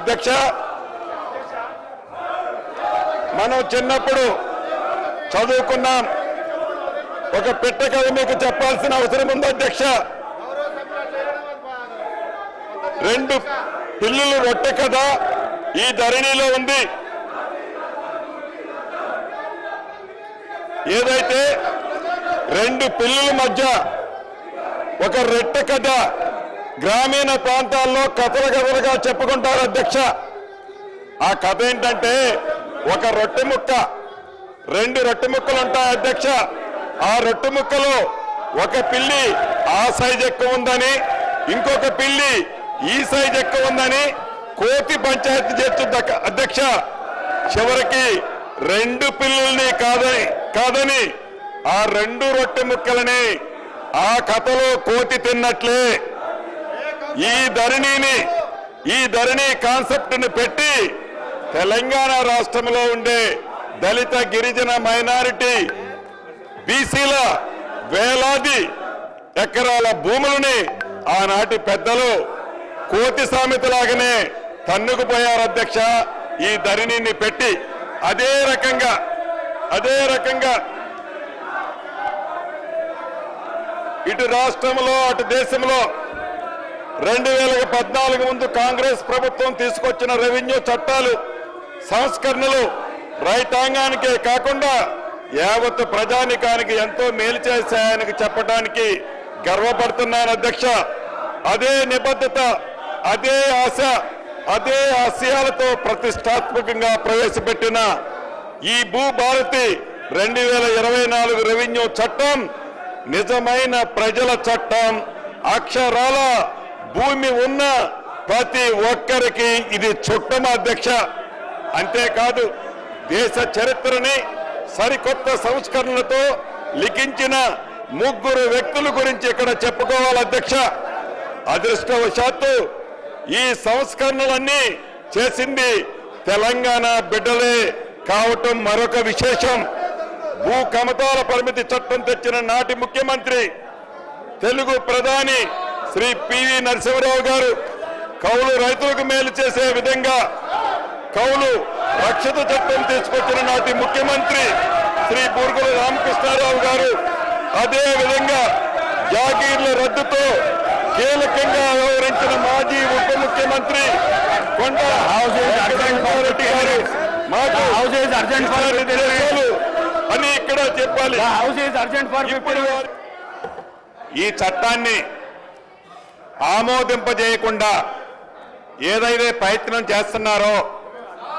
అధ్యక్ష, మనం చిన్నప్పుడు చదువుకున్నాం. ఒక పిట్ట కథ మీకు చెప్పాల్సిన అవసరం ఉంది అధ్యక్ష. రెండు పిల్లులు రొట్టె కథ ఈ ధరణిలో ఉంది. ఏదైతే రెండు పిల్లుల మధ్య ఒక రొట్టె కథ గ్రామీణ ప్రాంతాల్లో కథలుగా చెప్పుకుంటారు అధ్యక్ష. ఆ కథ ఏంటంటే, ఒక రొట్టె ముక్క, రెండు రొట్టె ముక్కలు ఉంటాయి అధ్యక్ష. ఆ రొట్టె ముక్కలో ఒక పిల్లి ఆ సైజ్ ఎక్కువ ఉందని, ఇంకొక పిల్లి ఈ సైజ్ ఎక్కువ ఉందని కోతి పంచాయతీ చేస్తుంది అధ్యక్ష. చివరికి రెండు పిల్లుల్ని కాదని ఆ రెండు రొట్టె ముక్కలని ఆ కథలో కోతి తిన్నట్లే ఈ ధరణి కాన్సెప్ట్ ని పెట్టి తెలంగాణ రాష్ట్రంలో ఉండే దళిత గిరిజన మైనారిటీ బీసీల వేలాది ఎకరాల భూములని ఆనాటి పెద్దలు కోతి సామెతలాగానే తన్నుకుపోయారు అధ్యక్ష. ఈ ధరణిని పెట్టి అదే రకంగా ఇటు రాష్ట్రంలో అటు దేశంలో 2014 ముందు కాంగ్రెస్ ప్రభుత్వం తీసుకొచ్చిన రెవెన్యూ చట్టాలు, సంస్కరణలు రైతాంగానికే కాకుండా యావత్ ప్రజానికానికి ఎంతో మేలు చేశాయని చెప్పడానికి గర్వపడుతున్నాను అధ్యక్ష. అదే నిబద్ధత, అదే ఆశ, అదే ఆశయాలతో ప్రతిష్టాత్మకంగా ప్రవేశపెట్టిన ఈ భూభారతి 2024 రెవెన్యూ చట్టం నిజమైన ప్రజల చట్టం. అక్షరాల భూమి ఉన్న ప్రతి ఒక్కరికి ఇది చుట్టం అధ్యక్ష. అంతేకాదు, దేశ చరిత్రని సరికొత్త సంస్కరణలతో లిఖించిన 3 వ్యక్తుల గురించి ఇక్కడ చెప్పుకోవాలి అధ్యక్ష. అదృష్టవశాత్తు ఈ సంస్కరణలన్నీ చేసింది తెలంగాణ బిడ్డలే కావటం మరొక విశేషం. భూ కమతాల పరిమితి చట్టం తెచ్చిన నాటి ముఖ్యమంత్రి, తెలుగు ప్రధాని శ్రీ పివి నరసింహారావు గారు కౌలు రైతులకు మేలు చేసే విధంగా కౌలు రక్షిత చట్టం తీసుకొచ్చిన నాటి ముఖ్యమంత్రి శ్రీ బూర్గుల రామకృష్ణారావు గారు, అదే విధంగా జాగీర్ల రద్దుతో కీలకంగా వ్యవహరించిన మాజీ ఉప ముఖ్యమంత్రి కొండ రెడ్డి గారు అని ఇక్కడ చెప్పాలి. ఈ చట్టాన్ని ఆమోదింపజేయకుండా ఏదైతే ప్రయత్నం చేస్తున్నారో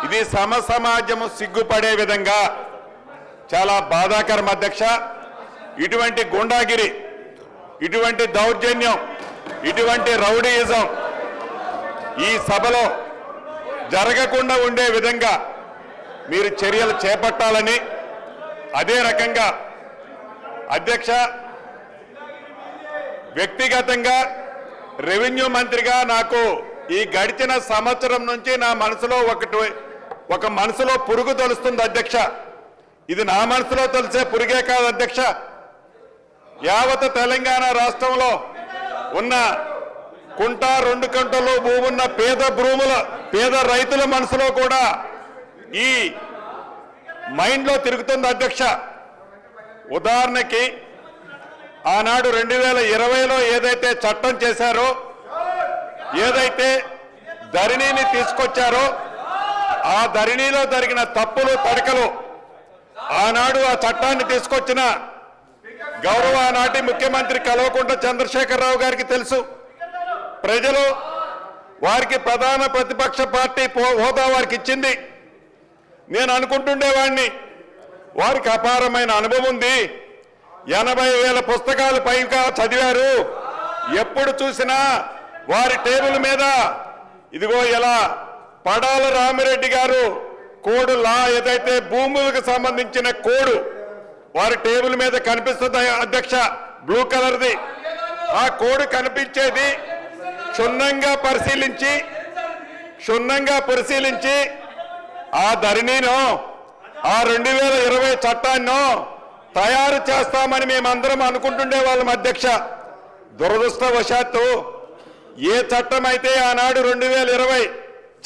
ఇది సమాజము సిగ్గుపడే విధంగా చాలా బాధాకరం అధ్యక్ష. ఇటువంటి గుండాగిరి, ఇటువంటి దౌర్జన్యం, ఇటువంటి రౌడీయిజం ఈ సభలో జరగకుండా ఉండే విధంగా మీరు చర్యలు చేపట్టాలని, అదే రకంగా అధ్యక్ష వ్యక్తిగతంగా రెవెన్యూ మంత్రిగా నాకు ఈ గడిచిన సంవత్సరం నుంచి నా మనసులో ఒక మనసులో పురుగు తొలుస్తుంది అధ్యక్ష. ఇది నా మనసులో తొలిసే పురుగే కాదు అధ్యక్ష. యావత్ తెలంగాణ రాష్ట్రంలో ఉన్న కుంట 2 కుంటలు భూమున్న పేద రైతుల మనసులో కూడా ఈ మైండ్లో తిరుగుతుంది అధ్యక్ష. ఉదాహరణకి ఆనాడు 2020లో ఏదైతే చట్టం చేశారో, ఏదైతే ధరణిని తీసుకొచ్చారో, ఆ ధరణిలో జరిగిన తప్పులు తడకలు ఆనాడు ఆ చట్టాన్ని తీసుకొచ్చిన గౌరవ నాటి ముఖ్యమంత్రి కల్వకుంట్ల చంద్రశేఖరరావు గారికి తెలుసు. ప్రజలు వారికి ప్రధాన ప్రతిపక్ష పార్టీ హోదా వారికి ఇచ్చింది. నేను అనుకుంటుండేవాడిని, వారికి అపారమైన అనుభవం ఉంది, 80,000 పుస్తకాలు పైగా చదివారు, ఎప్పుడు చూసినా వారి టేబుల్ మీద ఇదిగో ఇలా పడాల రామిరెడ్డి గారు కోడ్ లా ఏదైతే భూములకు సంబంధించిన కోడ్ వారి టేబుల్ మీద కనిపిస్తుంది అధ్యక్ష, బ్లూ కలర్ది. ఆ కోడ్ కనిపించేది క్షుణ్ణంగా పరిశీలించి ఆ ధరణిను, ఆ 2020 చట్టాన్ని తయారు చేస్తామని మేమందరం అనుకుంటుండే వాళ్ళం అధ్యక్ష. దురదృష్టవశాత్తు ఏ చట్టం అయితే ఆనాడు 2020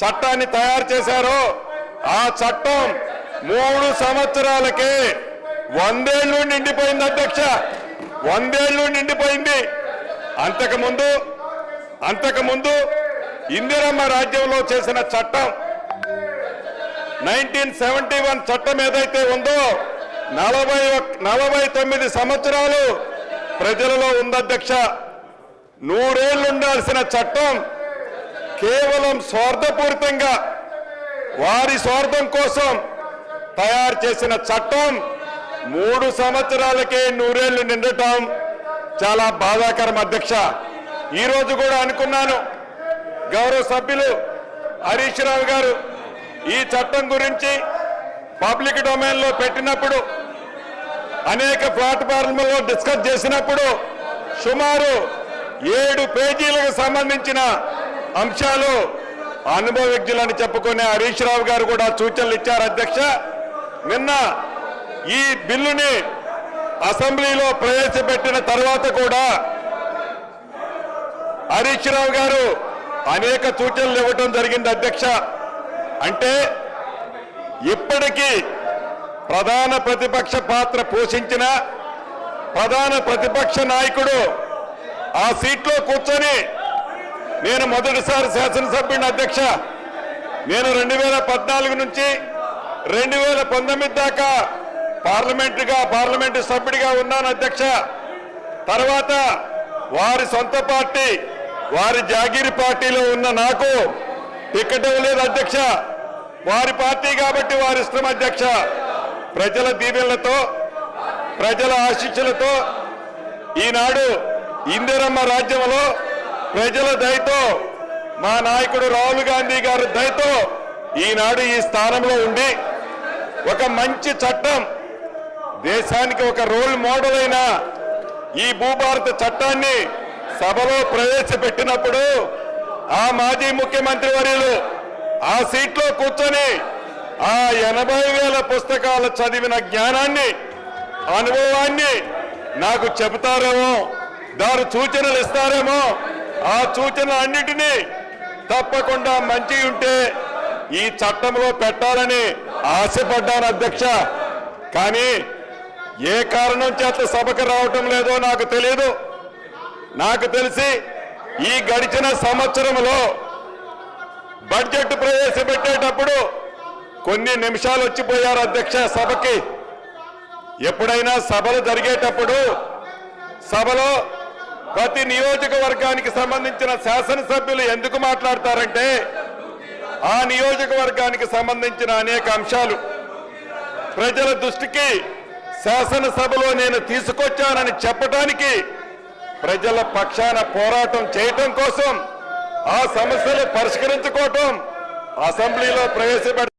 చట్టాన్ని తయారు చేశారో ఆ చట్టం 3 సంవత్సరాలకే 100 ఏళ్ళు నిండిపోయింది అధ్యక్ష. 100 ఏళ్ళు నిండిపోయింది. అంతకుముందు ఇందిరమ్మ రాజ్యంలో చేసిన చట్టం 1971 చట్టం ఏదైతే ఉందో 49 సంవత్సరాలు ప్రజలలో ఉంది అధ్యక్ష. 100 ఏళ్ళు ఉండాల్సిన చట్టం కేవలం స్వార్థపూరితంగా వారి స్వార్థం కోసం తయారు చేసిన చట్టం 3 సంవత్సరాలకే 100 ఏళ్ళు నిండటం చాలా బాధాకరం అధ్యక్ష. ఈ రోజు కూడా అనుకున్నాను, గౌరవ సభ్యులు హరీష్ రావు గారు ఈ చట్టం గురించి పబ్లిక్ డొమైన్ లో పెట్టినప్పుడు, అనేక ప్లాట్ఫామ్లలో డిస్కస్ చేసినప్పుడు సుమారు 7 పేజీలకు సంబంధించిన అంశాలు అనుభవజ్ఞులని చెప్పుకునే హరీష్ రావు గారు కూడా సూచనలు ఇచ్చారు అధ్యక్ష. నిన్న ఈ బిల్లుని అసెంబ్లీలో ప్రవేశపెట్టిన తర్వాత కూడా హరీష్ రావు గారు అనేక సూచనలు ఇవ్వటం జరిగింది అధ్యక్ష. అంటే ఇప్పటికీ ప్రధాన ప్రతిపక్ష పాత్ర పోషించిన ప్రధాన ప్రతిపక్ష నాయకుడు ఆ సీట్లో కూర్చొని, నేను మొదటిసారి శాసనసభ్యుని అధ్యక్ష. నేను 2014 నుంచి 2019 దాకా పార్లమెంటు సభ్యుడిగా ఉన్నాను అధ్యక్ష. తర్వాత వారి సొంత పార్టీ, వారి జాగీరి పార్టీలో ఉన్న నాకు టికెట్ ఇవ్వలేదు అధ్యక్ష. వారి పార్టీ కాబట్టి వారి ఇష్టం అధ్యక్ష. ప్రజల దీవెనలతో, ప్రజల ఆశీస్సులతో ఈనాడు ఇందిరమ్మ రాజ్యంలో ప్రజల దయతో, మా నాయకుడు రాహుల్ గాంధీ గారి దయతో ఈనాడు ఈ స్థానంలో ఉండి ఒక మంచి చట్టం, దేశానికి ఒక రోల్ మోడల్ అయిన ఈ భూభారత చట్టాన్ని సభలో ప్రవేశపెట్టినప్పుడు ఆ మాజీ ముఖ్యమంత్రి వర్యులు ఆ సీట్లో కూర్చొని ఆ 80,000 పుస్తకాలు చదివిన జ్ఞానాన్ని, అనుభవాన్ని నాకు చెబుతారేమో, దాని సూచనలు ఇస్తారేమో. ఆ సూచనలు అన్నిటినీ తప్పకుండా మంచి ఉంటే ఈ చట్టంలో పెట్టాలని ఆశపడ్డాను అధ్యక్ష. కానీ ఏ కారణం చేత సభకు రావటం లేదో నాకు తెలియదు. నాకు తెలిసి ఈ గడిచిన సంవత్సరంలో బడ్జెట్ ప్రవేశపెట్టేటప్పుడు కొన్ని నిమిషాలు వచ్చిపోయారు అధ్యక్ష సభకి. ఎప్పుడైనా సభలు జరిగేటప్పుడు సభలో ప్రతి నియోజకవర్గానికి సంబంధించిన శాసనసభ్యులు ఎందుకు మాట్లాడతారంటే, ఆ నియోజకవర్గానికి సంబంధించిన అనేక అంశాలు ప్రజల దృష్టికి శాసనసభలో నేను తీసుకొచ్చానని చెప్పడానికి, ప్రజల పక్షాన పోరాటం చేయటం కోసం, ఆ సమస్యలు పరిష్కరించుకోవటం అసెంబ్లీలో ప్రవేశపెట్ట